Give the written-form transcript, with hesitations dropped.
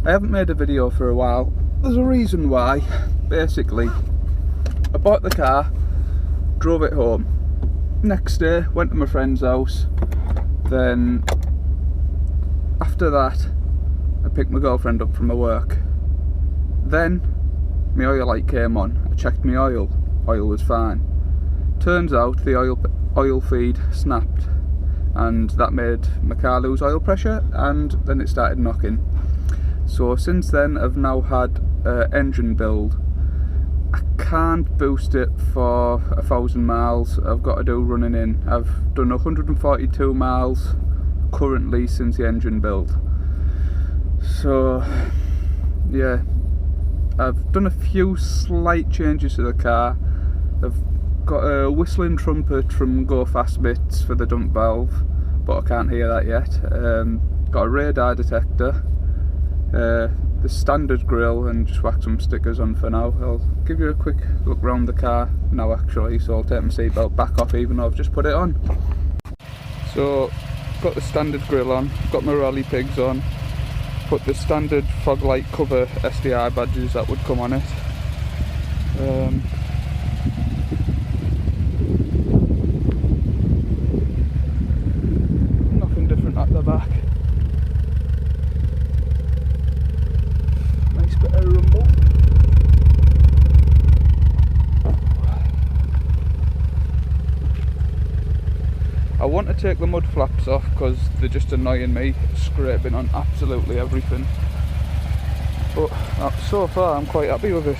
I haven't made a video for a while. There's a reason why. Basically, I bought the car, drove it home. Next day, went to my friend's house. Then, after that, I picked my girlfriend up from her work. Then, my oil light came on. I checked my oil. Oil was fine. Turns out the oil feed snapped, and that made my car lose oil pressure, and then it started knocking. So since then I've now had engine build. I can't boost it for 1,000 miles. I've got to do running in. I've done 142 miles currently since the engine build. So yeah, I've done a few slight changes to the car. I've got a whistling trumpet from Go Fast Bits for the dump valve, but I can't hear that yet. Got a radar detector, the standard grille, and just whack some stickers on for now. I'll give you a quick look around the car now actually, so I'll take my seatbelt back off even though I've just put it on. So, got the standard grille on, got my rally pigs on, put the standard fog light cover STI badges that would come on it. Nothing different at the back. Nice bit of rumble. I want to take the mud flaps off because they're just annoying me, scraping on absolutely everything. But so far I'm quite happy with it.